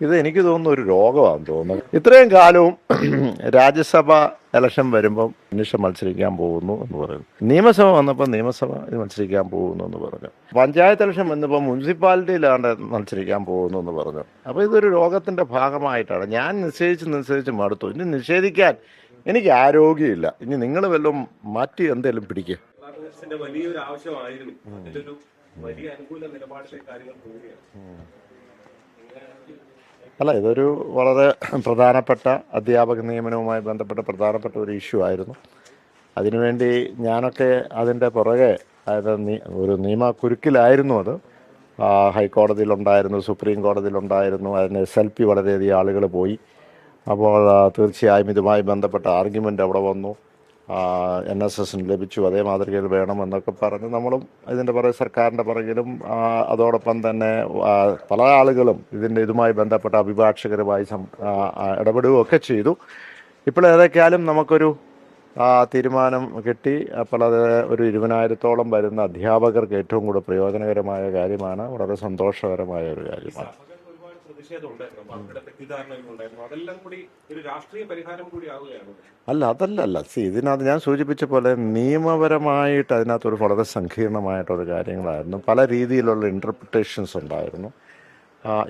ഇത് എനിക്ക് തോന്നുന്നു ഒരു രോഗമാണെന്ന് തോന്നുന്നു. ഇത്രയും കാലവും രാജ്യസഭ ഇലക്ഷൻ വരുമ്പം മനുഷ്യ മത്സരിക്കാൻ പോകുന്നു എന്ന് പറയുന്നു. നിയമസഭ വന്നപ്പോൾ നിയമസഭ മത്സരിക്കാൻ പോകുന്നു എന്ന് പറഞ്ഞു. പഞ്ചായത്ത് ഇലക്ഷൻ വന്നപ്പോൾ മുനിസിപ്പാലിറ്റിയിലാണ്ട് മത്സരിക്കാൻ പോകുന്നു എന്ന് പറഞ്ഞു. അപ്പോൾ ഇതൊരു രോഗത്തിൻ്റെ ഭാഗമായിട്ടാണ്. ഞാൻ നിശ്ചയിച്ച് മടുത്തു. ഇനി നിഷേധിക്കാൻ എനിക്ക് ആരോഗ്യമില്ല. ഇനി നിങ്ങൾ വല്ലതും മാറ്റി എന്തെങ്കിലും പിടിക്കുക. വലിയൊരു ആവശ്യമായിരുന്നു. അതിലൊരു വലിയ അനുകൂല നിലപാടിലേക്ക് കാര്യങ്ങൾ പോവുകയാണ്. അല്ല, ഇതൊരു വളരെ പ്രധാനപ്പെട്ട അധ്യാപക നിയമനവുമായി ബന്ധപ്പെട്ട പ്രധാനപ്പെട്ട ഒരു ഇഷ്യൂ ആയിരുന്നു. അതിനുവേണ്ടി ഞാനൊക്കെ അതിൻ്റെ പുറകെ, അതായത് ഒരു നിയമക്കുരുക്കിലായിരുന്നു അത്. ഹൈക്കോടതിയിലുണ്ടായിരുന്നു, സുപ്രീം കോടതിയിലുണ്ടായിരുന്നു. അതിന് SLP വളരെയധികം ആളുകൾ പോയി. അപ്പോൾ തീർച്ചയായും ഇതുമായി ബന്ധപ്പെട്ട ആർഗ്യുമെൻ്റ് അവിടെ വന്നു. NSSന് ലഭിച്ചു, അതേ മാതൃകയിൽ വേണമെന്നൊക്കെ പറഞ്ഞ് നമ്മളും ഇതിൻ്റെ പുറകെ സർക്കാരിൻ്റെ പുറകിലും അതോടൊപ്പം തന്നെ പല ആളുകളും ഇതുമായി ബന്ധപ്പെട്ട അഭിഭാഷകരുമായി ഇടപെടുകയൊക്കെ ചെയ്തു. ഇപ്പോൾ ഏതൊക്കെയാലും നമുക്കൊരു തീരുമാനം കിട്ടി. അപ്പോൾ അത് ഒരു 20,000-ഓളം വരുന്ന അധ്യാപകർക്ക് ഏറ്റവും കൂടുതൽ പ്രയോജനകരമായ കാര്യമാണ്. വളരെ സന്തോഷകരമായ ഒരു കാര്യമാണ്. അല്ല, അതല്ല. ഇതിനകത്ത് ഞാൻ സൂചിപ്പിച്ച പോലെ നിയമപരമായിട്ട് അതിനകത്തൊരു വളരെ സങ്കീർണമായിട്ടൊരു കാര്യങ്ങളായിരുന്നു. പല രീതിയിലുള്ള ഇൻ്റർപ്രിട്ടേഷൻസ് ഉണ്ടായിരുന്നു.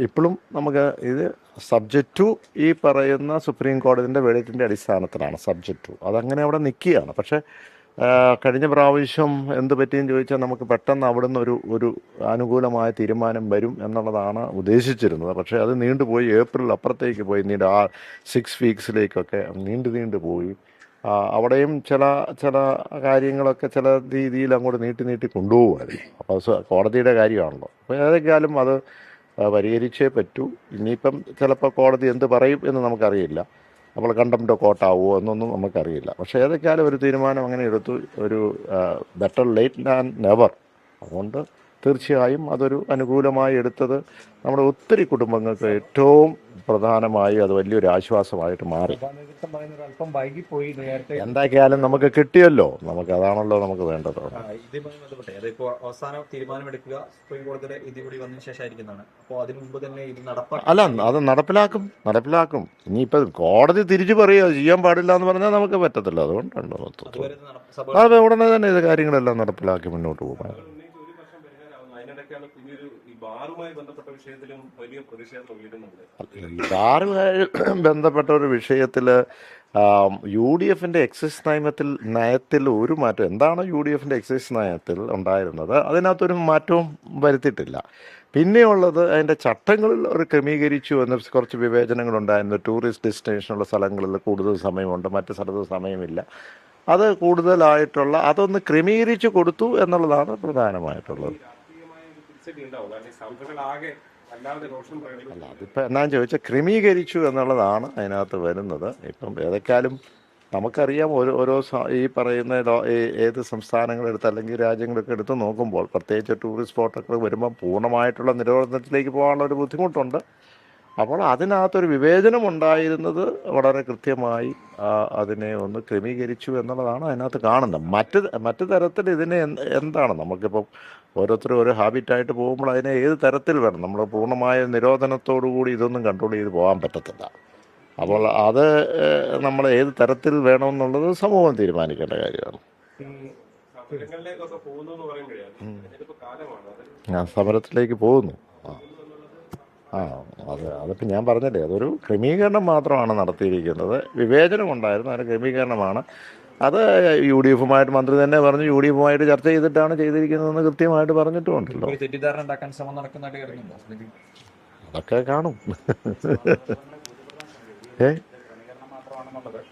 ഇപ്പോഴും നമുക്ക് ഇത് സബ്ജക്റ്റ് ടു ഈ പറയുന്ന സുപ്രീം കോടതിൻ്റെ വെളിറ്റിൻ്റെ അടിസ്ഥാനത്തിലാണ് സബ്ജക്റ്റ് ടു. അതങ്ങനെ അവിടെ നിൽക്കുകയാണ്. പക്ഷേ കഴിഞ്ഞ പ്രാവശ്യം എന്ത് പറ്റിയെന്ന് ചോദിച്ചാൽ നമുക്ക് പെട്ടെന്ന് അവിടുന്ന് ഒരു അനുകൂലമായ തീരുമാനം വരും എന്നുള്ളതാണ് ഉദ്ദേശിച്ചിരുന്നത്. പക്ഷേ അത് നീണ്ടുപോയി. ഏപ്രിൽ അപ്പുറത്തേക്ക് പോയി, 6 വീക്സിലേക്കൊക്കെ നീണ്ടു പോയി. അവിടെയും ചില കാര്യങ്ങളൊക്കെ ചില രീതിയിൽ അങ്ങോട്ട് നീട്ടി കൊണ്ടുപോകുമായിരുന്നു. അപ്പോൾ കോടതിയുടെ കാര്യമാണല്ലോ. അപ്പോൾ ഏതൊക്കെയാലും അത് പരിഹരിച്ചേ പറ്റൂ. ഇനിയിപ്പം ചിലപ്പോൾ കോടതി എന്ത് പറയും എന്ന് നമുക്കറിയില്ല. അപ്പോൾ കണ്ടംപ്റ്റ് ഓഫ് കോർട്ടാവുമോ എന്നൊന്നും നമുക്കറിയില്ല. പക്ഷേ ഏതൊക്കെയാലും ഒരു തീരുമാനം അങ്ങനെ എടുത്തു. ഒരു ബെറ്റർ ലേറ്റ് ദാൻ നെവർ. അതുകൊണ്ട് തീർച്ചയായും അതൊരു അനുകൂലമായി എടുത്തത് നമ്മുടെ ഒത്തിരി കുടുംബങ്ങൾക്ക് ഏറ്റവും പ്രധാനമായി അത് വലിയൊരു ആശ്വാസമായിട്ട് മാറി. എന്താക്കിയാലും നമുക്ക് കിട്ടിയല്ലോ. അതാണല്ലോ നമുക്ക് വേണ്ടത്. അല്ല, അത് നടപ്പിലാക്കും. ഇനിയിപ്പോൾ കോടതി തിരിച്ചു പറയുക ചെയ്യാൻ പാടില്ല എന്ന് പറഞ്ഞാൽ നമുക്ക് പറ്റത്തില്ല. അതുകൊണ്ടാണല്ലോ അത് ഉടനെ തന്നെ ഇത് കാര്യങ്ങളെല്ലാം നടപ്പിലാക്കി മുന്നോട്ട് പോകും. ബാറുമായി ബന്ധപ്പെട്ട ഒരു വിഷയത്തിൽ UDFിൻ്റെ എക്സൈസ് നയത്തിൽ ഒരു മാറ്റം. എന്താണ് UDFിൻ്റെ എക്സൈസ് നയത്തിൽ ഉണ്ടായിരുന്നത്, അതിനകത്തൊരു മാറ്റവും വരുത്തിയിട്ടില്ല. പിന്നെയുള്ളത് അതിൻ്റെ ചട്ടങ്ങളിൽ ഒരു ക്രമീകരിച്ചു എന്ന കുറച്ച് വിവേചനങ്ങളുണ്ടായിരുന്നു. ടൂറിസ്റ്റ് ഡെസ്റ്റിനേഷനുള്ള സ്ഥലങ്ങളിൽ കൂടുതൽ സമയമുണ്ട്, മറ്റ് സ്ഥലത്ത് സമയമില്ല. അത് കൂടുതലായിട്ടുള്ള അതൊന്ന് ക്രമീകരിച്ചു കൊടുത്തു എന്നുള്ളതാണ് പ്രധാനമായിട്ടുള്ളത്. അല്ല, അതിപ്പോൾ എന്നാന്ന് ചോദിച്ചാൽ ക്രമീകരിച്ചു എന്നുള്ളതാണ് അതിനകത്ത് വരുന്നത്. ഇപ്പം ഏതൊക്കെയാലും നമുക്കറിയാം, ഓരോ ഈ പറയുന്ന ഏത് സംസ്ഥാനങ്ങളെടുത്ത് അല്ലെങ്കിൽ രാജ്യങ്ങളൊക്കെ എടുത്ത് നോക്കുമ്പോൾ, പ്രത്യേകിച്ച് ടൂറിസ്റ്റ് സ്പോട്ടൊക്കെ വരുമ്പം പൂർണ്ണമായിട്ടുള്ള നിരോധനത്തിലേക്ക് പോകാനുള്ള ഒരു ബുദ്ധിമുട്ടുണ്ട്. അപ്പോൾ അതിനകത്തൊരു വിവേചനം ഉണ്ടായിരുന്നത് വളരെ കൃത്യമായി അതിനെ ഒന്ന് ക്രമീകരിച്ചു എന്നുള്ളതാണ് അതിനകത്ത് കാണുന്നത്. മറ്റ് തരത്തിൽ ഇതിനെ എന്താണ് നമുക്കിപ്പം ഓരോരുത്തരും ഓരോ ഹാബിറ്റായിട്ട് പോകുമ്പോൾ അതിനെ ഏത് തരത്തിൽ വേണം, നമ്മൾ പൂർണ്ണമായ നിരോധനത്തോടു കൂടി ഇതൊന്നും കൺട്രോൾ ചെയ്ത് പോകാൻ പറ്റത്തില്ല. അപ്പോൾ അത് നമ്മൾ ഏത് തരത്തിൽ വേണമെന്നുള്ളത് സമൂഹം തീരുമാനിക്കേണ്ട കാര്യമാണ്. സമരത്തിലേക്ക് പോകുന്നു. അതിപ്പോൾ ഞാൻ പറഞ്ഞല്ലേ, അതൊരു ക്രമീകരണം മാത്രമാണ് നടത്തിയിരിക്കുന്നത്. വിവേചനം ഉണ്ടായിരുന്നു, അതിന് ക്രമീകരണമാണ്. അത് UDFുമായിട്ട് മന്ത്രി തന്നെ പറഞ്ഞു, UDFുമായിട്ട് ചർച്ച ചെയ്തിട്ടാണ് ചെയ്തിരിക്കുന്നതെന്ന് കൃത്യമായിട്ട് പറഞ്ഞിട്ടുണ്ടല്ലോ. അതൊക്കെ കാണും.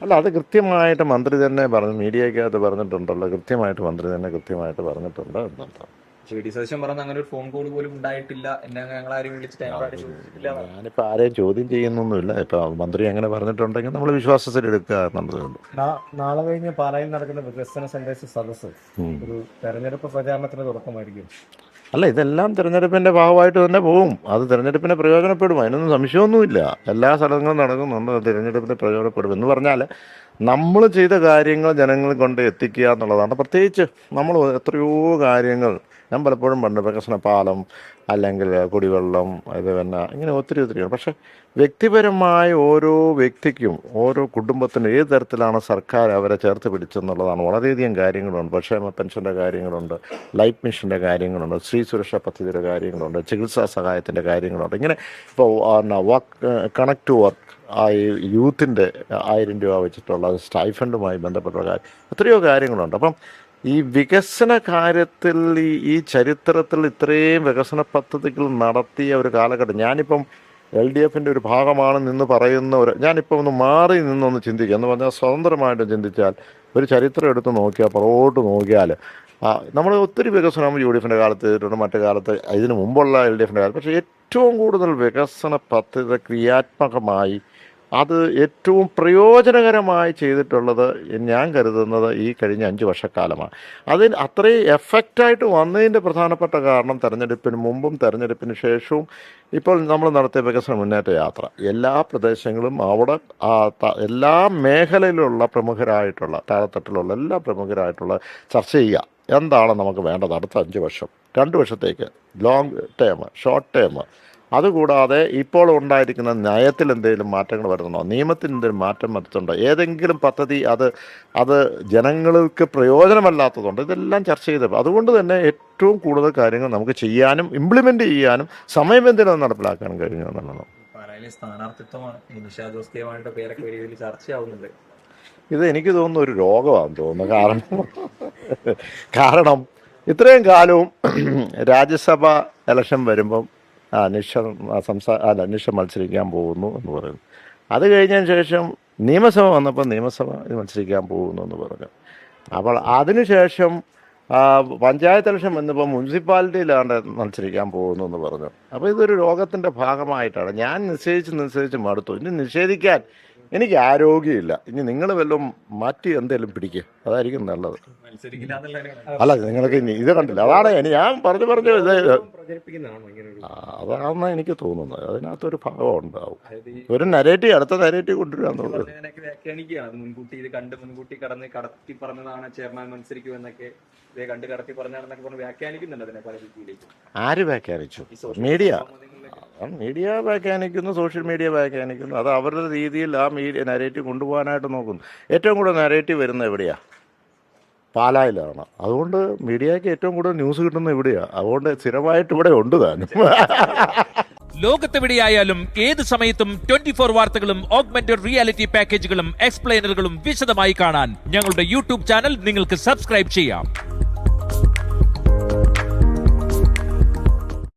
അല്ല, അത് കൃത്യമായിട്ട് മന്ത്രി തന്നെ പറഞ്ഞു, മീഡിയക്കകത്ത് പറഞ്ഞിട്ടുണ്ടല്ലോ. കൃത്യമായിട്ട് മന്ത്രി തന്നെ പറഞ്ഞിട്ടുണ്ട് എന്നുള്ളതാണ്. അങ്ങനെ ഒരു ഫോൺ കോൾ പോലും ഉണ്ടായിട്ടില്ല. ഞാനിപ്പോൾ ആരെയും ചോദ്യം ചെയ്യുന്നൊന്നുമില്ല. ഇപ്പൊ മന്ത്രി അങ്ങനെ പറഞ്ഞിട്ടുണ്ടെങ്കിൽ നമ്മൾ വിശ്വാസത്തിൽ എടുക്കുക എന്നുള്ളതുകൊണ്ട്. നാളെ കഴിഞ്ഞ് പാലായിൽ നടക്കുന്ന വികസന സന്ദേശ സദസ്സ് ഒരു തെരഞ്ഞെടുപ്പ് പ്രചാരണത്തിന് തുടക്കമായിരിക്കും. അല്ല, ഇതെല്ലാം തിരഞ്ഞെടുപ്പിൻ്റെ ഭാഗമായിട്ട് തന്നെ പോകും. അത് തിരഞ്ഞെടുപ്പിനെ പ്രയോജനപ്പെടും, അതിനൊന്നും സംശയമൊന്നുമില്ല. എല്ലാ സ്ഥലങ്ങളും നടക്കുന്നുണ്ട്, തിരഞ്ഞെടുപ്പിനെ പ്രയോജനപ്പെടും. എന്ന് പറഞ്ഞാൽ നമ്മൾ ചെയ്ത കാര്യങ്ങൾ ജനങ്ങൾ കൊണ്ട് എത്തിക്കുക എന്നുള്ളതാണ്. പ്രത്യേകിച്ച് നമ്മൾ എത്രയോ കാര്യങ്ങൾ ഞാൻ പലപ്പോഴും വികസന പാലം, അല്ലെങ്കിൽ കുടിവെള്ളം, ഇത് പിന്നെ ഇങ്ങനെ ഒത്തിരി പക്ഷേ വ്യക്തിപരമായ ഓരോ വ്യക്തിക്കും ഓരോ കുടുംബത്തിനും ഏത് തരത്തിലാണ് സർക്കാർ അവരെ ചേർത്ത് പിടിച്ചെന്നുള്ളതാണ്. വളരെയധികം കാര്യങ്ങളുണ്ട്. ക്ഷേമ പെൻഷൻ്റെ കാര്യങ്ങളുണ്ട്, ലൈഫ് മിഷൻ്റെ കാര്യങ്ങളുണ്ട്, സ്ത്രീ സുരക്ഷാ പദ്ധതിയുടെ കാര്യങ്ങളുണ്ട്, ചികിത്സാ സഹായത്തിൻ്റെ കാര്യങ്ങളുണ്ട്. ഇങ്ങനെ ഇപ്പോൾ കണക്ട് ടു വർക്ക് യൂത്തിൻ്റെ 1000 രൂപ വെച്ചിട്ടുള്ള സ്റ്റൈഫൻഡുമായി ബന്ധപ്പെട്ട എത്രയോ കാര്യങ്ങളുണ്ട്. അപ്പം ഈ വികസന കാര്യത്തിൽ ഈ ചരിത്രത്തിൽ ഇത്രയും വികസന പദ്ധതികൾ നടത്തിയ ഒരു കാലഘട്ടം, ഞാനിപ്പം LDFൻ്റെ ഒരു ഭാഗമാണ് നിന്ന് പറയുന്ന ഞാനിപ്പോൾ ഒന്ന് മാറി നിന്നൊന്ന് ചിന്തിക്കുക എന്ന് പറഞ്ഞാൽ സ്വതന്ത്രമായിട്ട് ചിന്തിച്ചാൽ ഒരു ചരിത്രം എടുത്ത് നോക്കിയാൽ പുറകോട്ട് നോക്കിയാൽ നമ്മൾ ഒത്തിരി വികസനം UDFൻ്റെ കാലത്ത് ചെയ്തിട്ടുണ്ട്, മറ്റു കാലത്ത് ഇതിനു മുമ്പുള്ള LDFൻ്റെ കാലത്ത്. പക്ഷേ ഏറ്റവും കൂടുതൽ വികസന പദ്ധതി ക്രിയാത്മകമായി അത് ഏറ്റവും പ്രയോജനകരമായി ചെയ്തിട്ടുള്ളത് ഞാൻ കരുതുന്നത് ഈ കഴിഞ്ഞ 5 വർഷക്കാലമാണ്. അതിന് അത്രയും എഫക്റ്റായിട്ട് വന്നതിൻ്റെ പ്രധാനപ്പെട്ട കാരണം തെരഞ്ഞെടുപ്പിന് മുമ്പും തെരഞ്ഞെടുപ്പിന് ശേഷവും ഇപ്പോൾ നമ്മൾ നടത്തിയ വികസന മുന്നേറ്റ യാത്ര, എല്ലാ പ്രദേശങ്ങളും അവിടെ എല്ലാ മേഖലയിലുള്ള പ്രമുഖരായിട്ടുള്ള താഴെത്തട്ടിലുള്ള എല്ലാ പ്രമുഖരായിട്ടുള്ള ചർച്ച ചെയ്യുക, എന്താണ് നമുക്ക് വേണ്ടത് അടുത്ത 5 വർഷം, 2 വർഷത്തേക്ക്, ലോങ് ടേം, ഷോർട്ട് ടേം. അതുകൂടാതെ ഇപ്പോൾ ഉണ്ടായിരിക്കുന്ന നയത്തിൽ എന്തെങ്കിലും മാറ്റങ്ങൾ വരുന്നുണ്ടോ, നിയമത്തിൽ എന്തെങ്കിലും മാറ്റം വരുത്തുന്നുണ്ടോ, ഏതെങ്കിലും പദ്ധതി അത് ജനങ്ങൾക്ക് പ്രയോജനമല്ലാത്തതുണ്ട്, ഇതെല്ലാം ചർച്ച ചെയ്ത്. അതുകൊണ്ട് തന്നെ ഏറ്റവും കൂടുതൽ കാര്യങ്ങൾ നമുക്ക് ചെയ്യാനും ഇംപ്ലിമെൻ്റ് ചെയ്യാനും സമയബന്ധിതം നടപ്പിലാക്കാനും കഴിഞ്ഞു എന്നുള്ളതാണ്. പാലായിലെ സ്ഥാനാർത്ഥിത്വമാണ് നിഷ ജോസ് കെ പേരൊക്കെ വലിയ വലിയ ചർച്ചയാവുന്നുണ്ട്. ഇത് എനിക്ക് തോന്നുന്നു ഒരു രോഗമാണെന്ന് തോന്നുന്നു. കാരണം ഇത്രയും കാലവും രാജ്യസഭ ഇലക്ഷൻ വരുമ്പം നിഷ മത്സരിക്കാൻ പോകുന്നു എന്ന് പറയുന്നു. അത് കഴിഞ്ഞതിന് ശേഷം നിയമസഭ വന്നപ്പോൾ നിയമസഭ മത്സരിക്കാൻ പോകുന്നു എന്ന് പറഞ്ഞു. അപ്പോൾ അതിനുശേഷം പഞ്ചായത്ത് ഇലക്ഷൻ വന്നപ്പോൾ മുനിസിപ്പാലിറ്റിയിലാണ്ട് മത്സരിക്കാൻ പോകുന്നു എന്ന് പറഞ്ഞു. അപ്പോൾ ഇതൊരു രോഗത്തിൻ്റെ ഭാഗമായിട്ടാണ്. ഞാൻ നിശ്ചയിച്ച് മടുത്തു. ഇനി നിഷേധിക്കാൻ എനിക്ക് ആരോഗ്യമില്ല. ഇനി നിങ്ങൾ വല്ലതും മാറ്റി എന്തെങ്കിലും പിടിക്കുക, അതായിരിക്കും നല്ലത്. അല്ല, നിങ്ങൾക്ക് ഇനി ഇത് കണ്ടില്ല, അതാണ് ഞാൻ പറഞ്ഞു ഇത് അതാണെന്ന് എനിക്ക് തോന്നുന്നത്. അതിനകത്തൊരു ഭാഗം ഉണ്ടാവും, ഒരു നരേറ്റീവ്, അടുത്ത നരേറ്റീവ് കൊണ്ടുവരാന്നുള്ളത്. മുൻകൂട്ടി ഇത് കണ്ട് മുൻകൂട്ടി കടത്തി പറഞ്ഞതാണ് ചെയർമാൻ മത്സരിക്കുമെന്നൊക്കെ കടത്തി പറഞ്ഞാണെന്നൊക്കെ പറഞ്ഞ് വ്യാഖ്യാനിക്കുന്നുണ്ട് അതിനെ പല രീതിയിലേക്ക്. ആര് വ്യാഖ്യാനിച്ചു? മീഡിയ വ്യാഖ്യാനിക്കുന്നു, സോഷ്യൽ മീഡിയ വ്യാഖ്യാനിക്കുന്നു. അത് അവരുടെ രീതിയിൽ ആ നരേറ്റീവ് കൊണ്ടുപോകാനായിട്ട് നോക്കുന്നു. ഏറ്റവും കൂടുതൽ നരേറ്റീവ് വരുന്നത് എവിടെയാണ്? പാലായിലാണ്. അതുകൊണ്ട് മീഡിയയ്ക്ക് ഏറ്റവും കൂടുതൽ ന്യൂസ് കിട്ടുന്നത് ഇവിടെയാണ്. അതുകൊണ്ട് സ്ഥിരമായിട്ട് ഇവിടെ ഉണ്ട് താനും. ലോകത്തെവിടെയായാലും ഏത് സമയത്തും 24 വാർത്തകളും ഓഗ്മെന്റഡ് റിയാലിറ്റി പാക്കേജുകളും എക്സ്പ്ലെയിനറുകളും വിശദമായി കാണാൻ ഞങ്ങളുടെ YouTube ചാനൽ നിങ്ങൾക്ക് സബ്സ്ക്രൈബ് ചെയ്യാം.